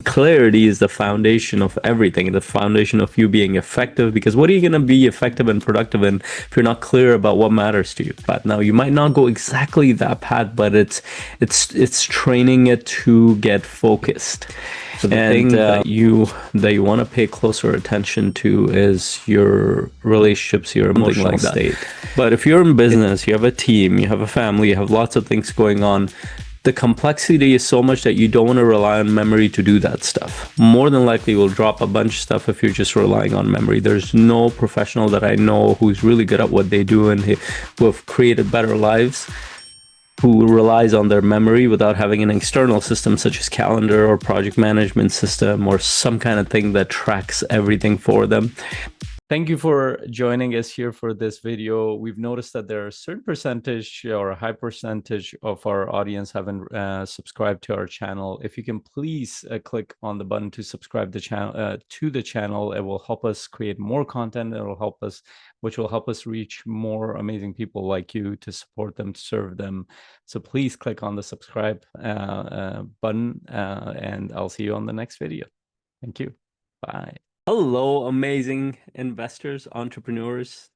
clarity is the foundation of everything, the foundation of you being effective. Because what are you going to be effective and productive in if you're not clear about what matters to you? But now you might not go exactly that path, but it's training it to get focused. So the thing that you want to pay closer attention to is your relationships, your emotional state. But if you're in business, you have a team, you have a family, you have lots of things going on, the complexity is so much that you don't want to rely on memory to do that stuff. More than likely, you'll drop a bunch of stuff if you're just relying on memory. There's no professional that I know who's really good at what they do and who have created better lives, who relies on their memory without having an external system such as calendar or project management system or some kind of thing that tracks everything for them. Thank you for joining us here for this video. We've noticed that there are a certain percentage or a high percentage of our audience haven't subscribed to our channel. If you can please click on the button to subscribe to the channel, it will help us create more content. Which will help us reach more amazing people like you, to support them, to serve them. So please click on the subscribe button, and I'll see you on the next video. Thank you. Bye. Hello, amazing investors, entrepreneurs.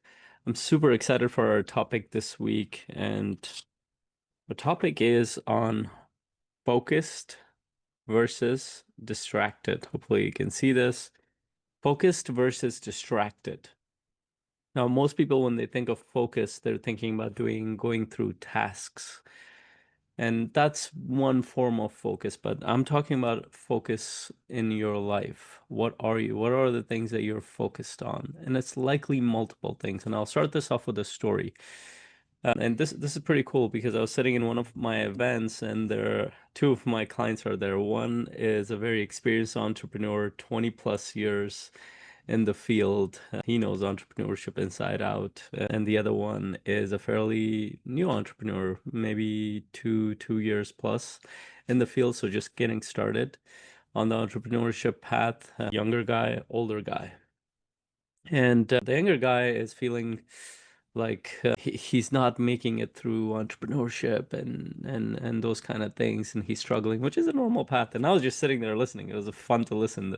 I'm super excited for our topic this week, and the topic is on focused versus distracted. Hopefully you can see this. Focused versus distracted. Now, most people, when they think of focus, they're thinking about going through tasks. And that's one form of focus, but I'm talking about focus in your life. What are you? What are the things that you're focused on? And it's likely multiple things. And I'll start this off with a story. And this is pretty cool, because I was sitting in one of my events, and two of my clients are there. One is a very experienced entrepreneur, 20 plus years in the field. He knows entrepreneurship inside out. And the other one is a fairly new entrepreneur, maybe two years plus in the field. So just getting started on the entrepreneurship path. Younger guy, older guy. And the younger guy is feeling like he's not making it through entrepreneurship and those kind of things, and he's struggling, which is a normal path. And I was just sitting there listening. It was fun to listen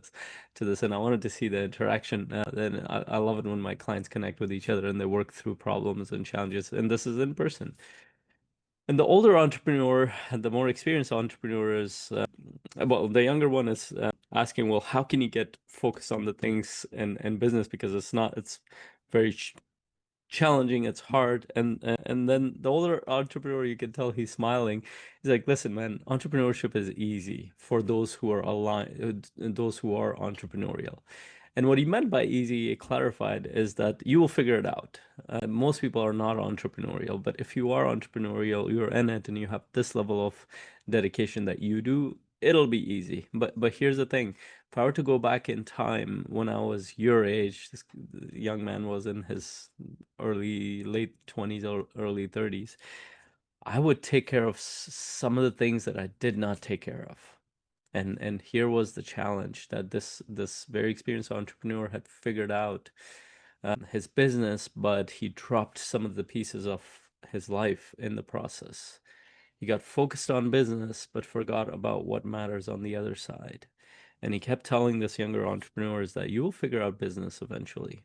to this, and I wanted to see the interaction. And I love it when my clients connect with each other and they work through problems and challenges, and this is in person. And the older entrepreneur, the more experienced entrepreneur is, well, the younger one is asking, well, how can you get focused on the things in business? Because it's very challenging, it's hard. And then the older entrepreneur, you can tell he's smiling. He's like, listen, man, entrepreneurship is easy for those who are aligned, those who are entrepreneurial. And what he meant by easy, he clarified, is that you will figure it out. Most people are not entrepreneurial, but if you are entrepreneurial, you're in it, and you have this level of dedication that you do, it'll be easy. But here's the thing. If I were to go back in time when I was your age, this young man was in his late 20s or early 30s, I would take care of some of the things that I did not take care of. And here was the challenge, that this very experienced entrepreneur had figured out his business, but he dropped some of the pieces of his life in the process. He got focused on business, but forgot about what matters on the other side. And he kept telling this younger entrepreneur is that you will figure out business eventually.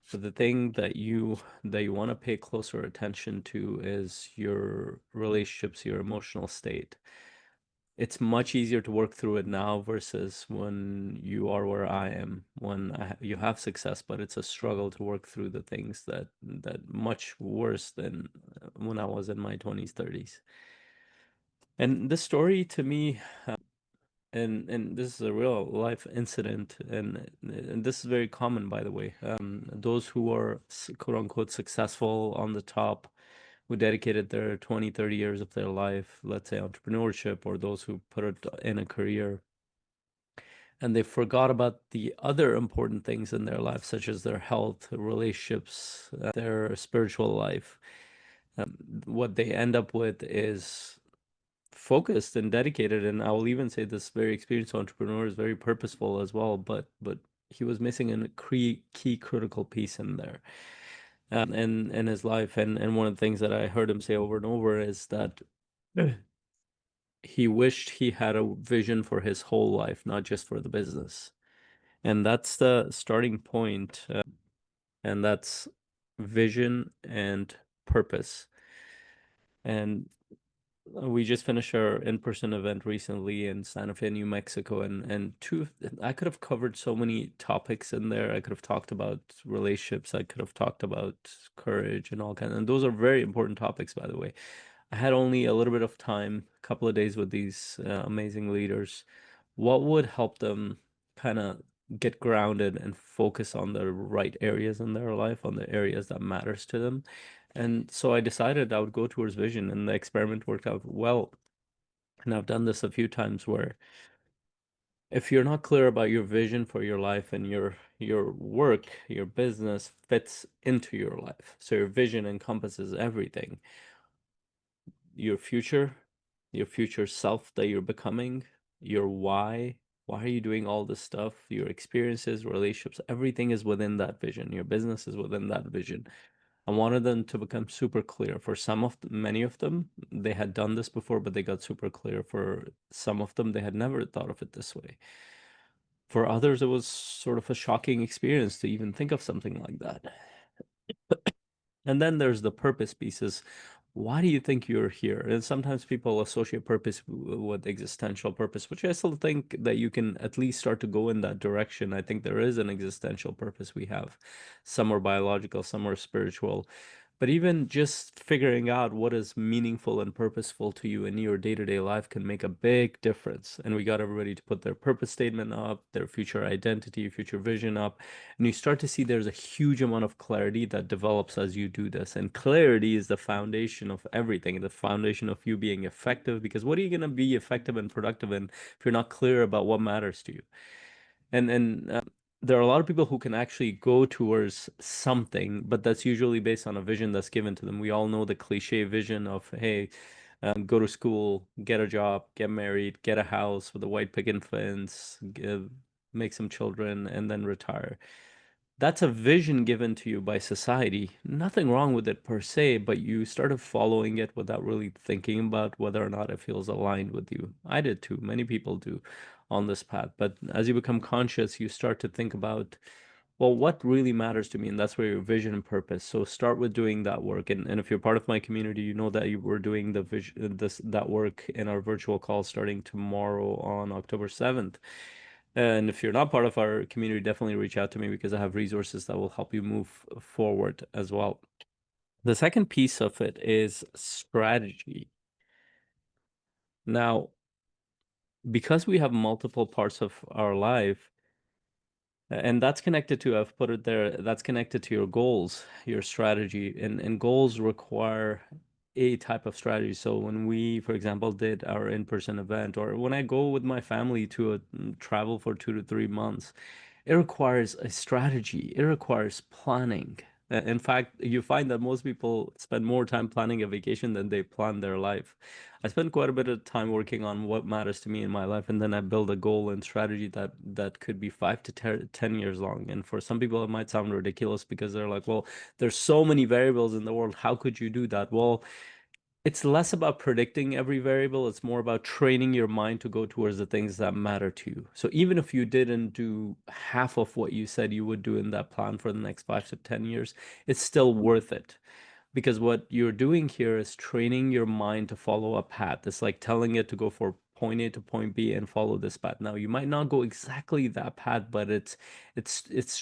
But the thing that you want to pay closer attention to is your relationships, your emotional state. It's much easier to work through it now versus when you are where I am, when you have success, but it's a struggle to work through the things that much worse than when I was in my 20s, 30s. And this story to me, and this is a real life incident, and this is very common, by the way. Those who are quote unquote successful on the top, who dedicated their 20, 30 years of their life, let's say entrepreneurship, or those who put it in a career, and they forgot about the other important things in their life, such as their health, relationships, their spiritual life. What they end up with is focused and dedicated, and I will even say this very experienced entrepreneur is very purposeful as well, but he was missing a key critical piece in there. In his life, and one of the things that I heard him say over and over is that he wished he had a vision for his whole life, not just for the business. And that's the starting point, and that's vision and purpose. And we just finished our in-person event recently in Santa Fe, New Mexico, and I could have covered so many topics in there. I could have talked about relationships, I could have talked about courage and all kinds, and those are very important topics, by the way. I had only a little bit of time, a couple of days with these amazing leaders. What would help them kind of get grounded and focus on the right areas in their life, on the areas that matters to them? And so I decided I would go towards vision, and the experiment worked out well. And I've done this a few times where if you're not clear about your vision for your life and your work, your business fits into your life. So your vision encompasses everything. Your your future self that you're becoming, your why are you doing all this stuff, your experiences, relationships, everything is within that vision. Your business is within that vision. I wanted them to become super clear. For many of them, they had done this before, but they got super clear. For some of them, they had never thought of it this way. For others, it was sort of a shocking experience to even think of something like that. And then there's the purpose pieces. Why do you think you're here? And sometimes people associate purpose with existential purpose, which I still think that you can at least start to go in that direction. I think there is an existential purpose we have. Some are biological, some are spiritual. But even just figuring out what is meaningful and purposeful to you in your day-to-day life can make a big difference. And we got everybody to put their purpose statement up, their future identity, future vision up. And you start to see there's a huge amount of clarity that develops as you do this. And clarity is the foundation of everything, the foundation of you being effective. Because what are you going to be effective and productive in if you're not clear about what matters to you? And there are a lot of people who can actually go towards something, but that's usually based on a vision that's given to them. We all know the cliche vision of, hey, go to school, get a job, get married, get a house with a white picket fence, make some children, and then retire. That's a vision given to you by society. Nothing wrong with it per se, but you started following it without really thinking about whether or not it feels aligned with you. I did too. Many people do on this path. But as you become conscious, you start to think about, well, what really matters to me? And that's where your vision and purpose. So start with doing that work. And if you're part of my community, you know that you were doing the vision, that work in our virtual call starting tomorrow on October 7th. And if you're not part of our community, definitely reach out to me because I have resources that will help you move forward as well. The second piece of it is strategy. Now, because we have multiple parts of our life, and that's connected to, I've put it there, that's connected to your goals, your strategy, and goals require a type of strategy. So when we, for example, did our in-person event, or when I go with my family to a travel for 2 to 3 months, it requires a strategy. It requires planning. In fact, you find that most people spend more time planning a vacation than they plan their life. I spend quite a bit of time working on what matters to me in my life, and then I build a goal and strategy that could be 5 to 10 years long. And for some people, it might sound ridiculous because they're like, "Well, there's so many variables in the world. How could you do that?" Well, it's less about predicting every variable. It's more about training your mind to go towards the things that matter to you. So even if you didn't do half of what you said you would do in that plan for the next 5 to 10 years, it's still worth it. Because what you're doing here is training your mind to follow a path. It's like telling it to go for point A to point B and follow this path. Now, you might not go exactly that path, but it's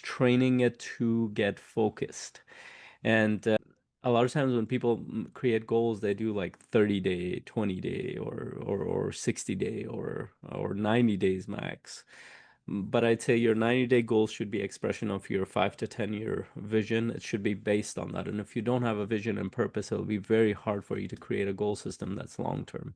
training it to get focused. And a lot of times when people create goals, they do like 30-day, 20-day, or 60-day or 90 days max. But I'd say your 90-day goal should be expression of your 5 to 10 year vision. It should be based on that. And if you don't have a vision and purpose, it'll be very hard for you to create a goal system that's long term.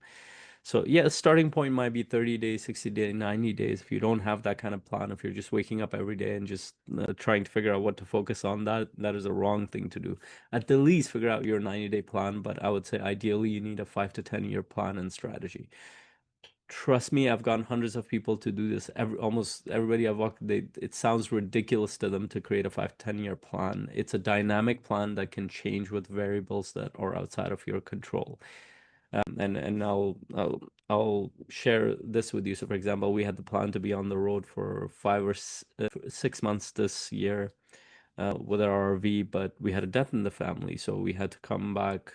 So yeah, starting point might be 30 days, 60 days, 90 days. If you don't have that kind of plan, if you're just waking up every day and just trying to figure out what to focus on, that is a wrong thing to do. At the least, figure out your 90-day plan, but I would say ideally you need a 5 to 10 year plan and strategy. Trust me, I've gotten hundreds of people to do this. Almost everybody I've walked, it sounds ridiculous to them to create a 5 to 10 year plan. It's a dynamic plan that can change with variables that are outside of your control. And I'll share this with you. So, for example, we had the plan to be on the road for 6 months this year with our RV, but we had a death in the family, so we had to come back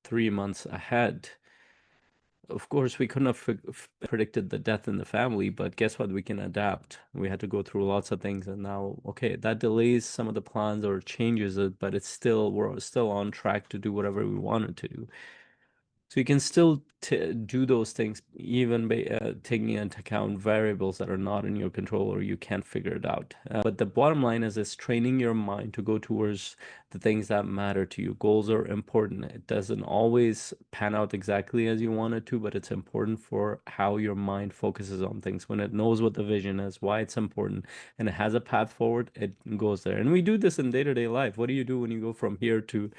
3 months ahead. Of course, we couldn't have predicted the death in the family, but guess what? We can adapt. We had to go through lots of things, and now, okay, that delays some of the plans or changes it, but it's still we're still on track to do whatever we wanted to do. So you can still do those things, even taking into account variables that are not in your control or you can't figure it out. But the bottom line is, it's training your mind to go towards the things that matter to you. Goals are important. It doesn't always pan out exactly as you want it to, but it's important for how your mind focuses on things. When it knows what the vision is, why it's important, and it has a path forward, it goes there. And we do this in day-to-day life. What do you do when you go from here to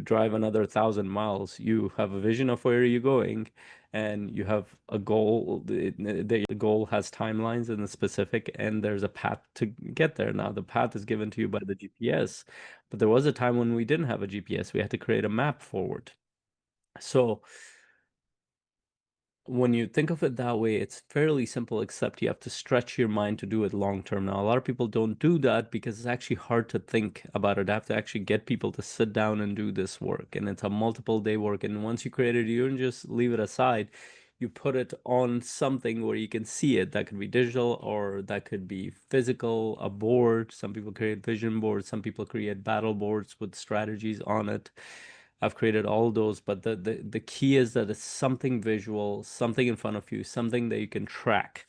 drive another 1,000 miles? You have a vision of where you're going, and you have a goal. The goal has timelines and the specific, and there's a path to get there. Now, the path is given to you by the GPS, but there was a time when we didn't have a GPS. We had to create a map forward. So when you think of it that way, it's fairly simple, except you have to stretch your mind to do it long term. Now, a lot of people don't do that because it's actually hard to think about it. I have to actually get people to sit down and do this work, and it's a multiple day work. And once you create it, you don't just leave it aside. You put it on something where you can see it. That could be digital or that could be physical, a board. Some people create vision boards, some people create battle boards with strategies on it. I've created all those, but the key is that it's something visual, something in front of you, something that you can track,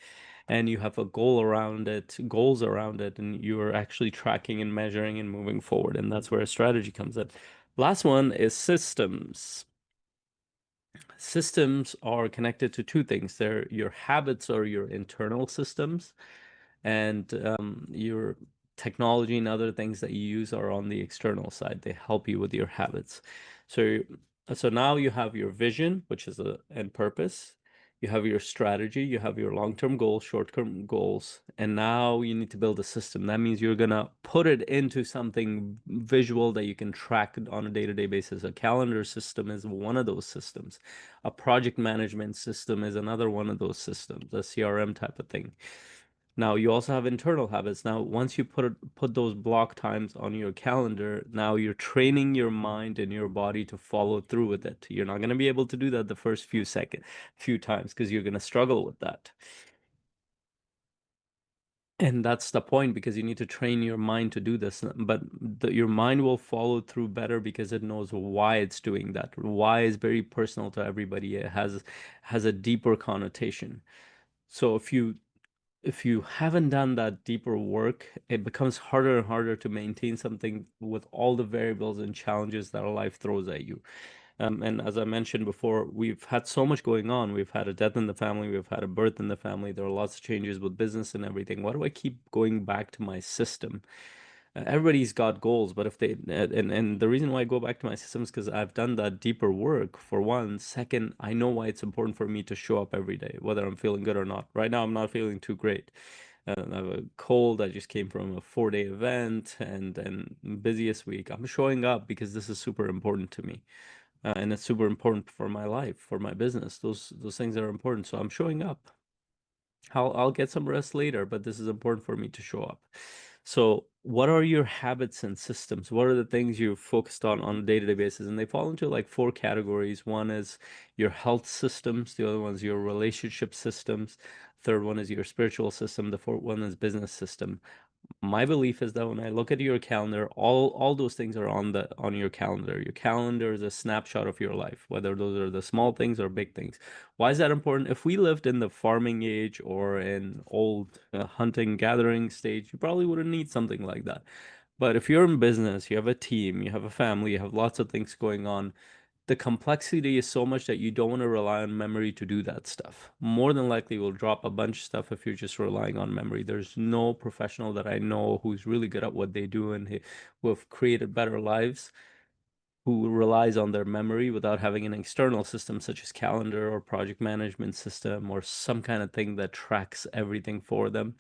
and you have a goal around it, goals around it, and you're actually tracking and measuring and moving forward. And that's where a strategy comes in. Last one is systems. Systems are connected to two things. They're your habits or your internal systems, and your technology and other things that you use are on the external side. They help you with your habits. So so now you have your vision, which is a and purpose. You have your strategy, you have your long-term goals, short-term goals, and now you need to build a system. That means you're gonna put it into something visual that you can track on a day-to-day basis. A calendar system is one of those systems. A project management system is another one of those systems, a CRM type of thing. Now you also have internal habits. Now, once you put those block times on your calendar, now you're training your mind and your body to follow through with it. You're not going to be able to do that the first few times because you're going to struggle with that. And that's the point, because you need to train your mind to do this. But your mind will follow through better because it knows why it's doing that. Why is very personal to everybody. It has a deeper connotation. So if you haven't done that deeper work, it becomes harder and harder to maintain something with all the variables and challenges that life throws at you. And as I mentioned before, we've had so much going on. We've had a death in the family, we've had a birth in the family. There are lots of changes with business and everything. Why do I keep going back to my system? Everybody's got goals, but if they and the reason why I go back to my system is because I've done that deeper work, for one. Second, I know why it's important for me to show up every day, whether I'm feeling good or not. Right now, I'm not feeling too great. I have a cold. I just came from a 4-day event and busiest week. I'm showing up because this is super important to me, and it's super important for my life, for my business. Those things are important, so I'm showing up. I'll get some rest later, but this is important for me to show up. So, what are your habits and systems? What are the things you're focused on a day-to-day basis? And they fall into like four categories. One is your health systems, the other one is your relationship systems, third one is your spiritual system, the fourth one is business system. My belief is that when I look at your calendar, all those things are on your calendar. Your calendar is a snapshot of your life, whether those are the small things or big things. Why is that important? If we lived in the farming age or in old hunting gathering stage, you probably wouldn't need something like that. But if you're in business, you have a team, you have a family, you have lots of things going on, the complexity is so much that you don't want to rely on memory to do that stuff. More than likely, you'll drop a bunch of stuff if you're just relying on memory. There's no professional that I know who's really good at what they do and who have created better lives, who relies on their memory without having an external system such as calendar or project management system or some kind of thing that tracks everything for them.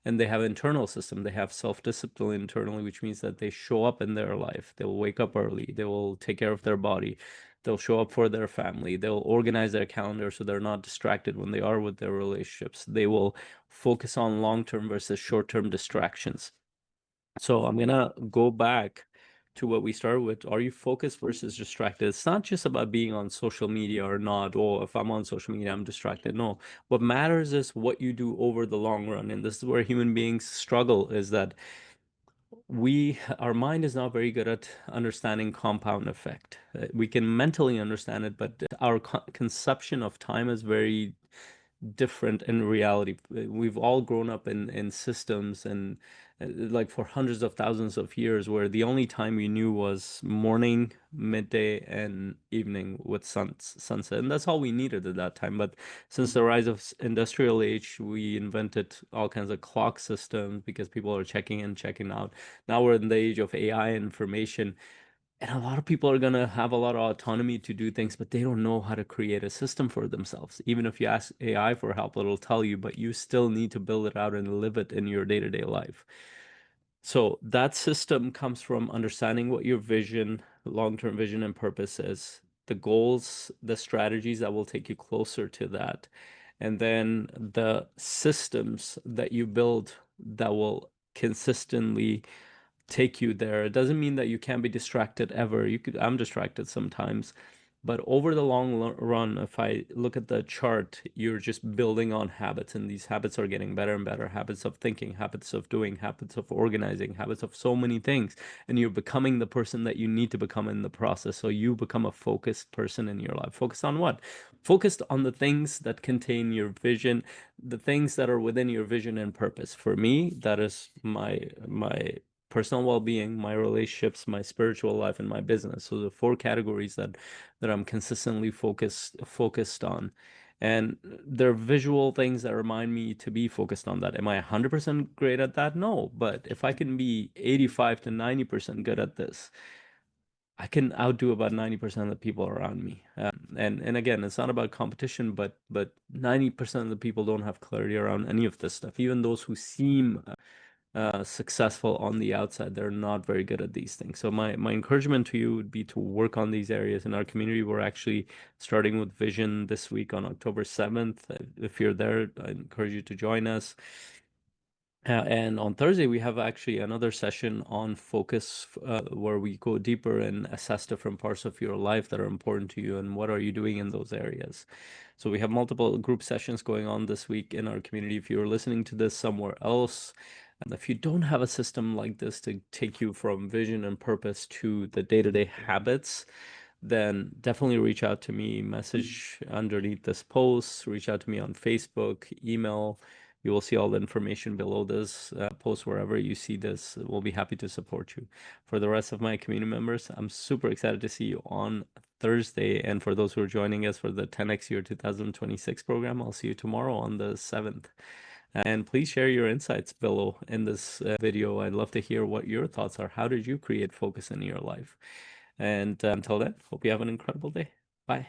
And they have internal system. They have self-discipline internally, which means that they show up in their life. They will wake up early. They will take care of their body. They'll show up for their family. They'll organize their calendar so they're not distracted when they are with their relationships. They will focus on long-term versus short-term distractions. So I'm gonna go back to what we started with. Are you focused versus distracted? It's not just about being on social media or not. Oh, if I'm on social media, I'm distracted. No. What matters is what you do over the long run. And this is where human beings struggle, is that our mind is not very good at understanding compound effect. We can mentally understand it, but our conception of time is very different in reality. We've all grown up in systems and like for hundreds of thousands of years where the only time we knew was morning, midday, and evening with sunset. And that's all we needed at that time. But since the rise of industrial age, we invented all kinds of clock systems because people are checking in, checking out. Now we're in the age of AI information. And a lot of people are going to have a lot of autonomy to do things, but they don't know how to create a system for themselves. Even if you ask AI for help, it'll tell you, but you still need to build it out and live it in your day-to-day life. So that system comes from understanding what your vision, long-term vision and purpose is, the goals, the strategies that will take you closer to that, and then the systems that you build that will consistently take you there. It doesn't mean that you can't be distracted ever. I'm distracted sometimes, but over the long run, if I look at the chart, you're just building on habits, and these habits are getting better and better. Habits of thinking, habits of doing, habits of organizing, habits of so many things. And you're becoming the person that you need to become in the process. So you become a focused person in your life. Focused on what? Focused on the things that contain your vision, the things that are within your vision and purpose. For me, that is my personal well-being, my relationships, my spiritual life, and my business. So the four categories that I'm consistently focused on. And there are visual things that remind me to be focused on that. Am I 100% great at that? No, but if I can be 85 to 90% good at this, I can outdo about 90% of the people around me. And again, it's not about competition, but 90% of the people don't have clarity around any of this stuff. Even those who seem successful on the outside, they're not very good at these things. So my encouragement to you would be to work on these areas. In our community, we're actually starting with Vision this week on October 7th. If you're there, I encourage you to join us. And on Thursday, we have actually another session on focus, where we go deeper and assess different parts of your life that are important to you and what are you doing in those areas. So we have multiple group sessions going on this week in our community. If you're listening to this somewhere else, and if you don't have a system like this to take you from vision and purpose to the day-to-day habits, then definitely reach out to me, message underneath this post, reach out to me on Facebook, email. You will see all the information below this post wherever you see this. We'll be happy to support you. For the rest of my community members, I'm super excited to see you on Thursday. And for those who are joining us for the 10X Year 2026 program, I'll see you tomorrow on the 7th. And please share your insights below in this video. I'd love to hear what your thoughts are. How did you create focus in your life? And until then, hope you have an incredible day. Bye.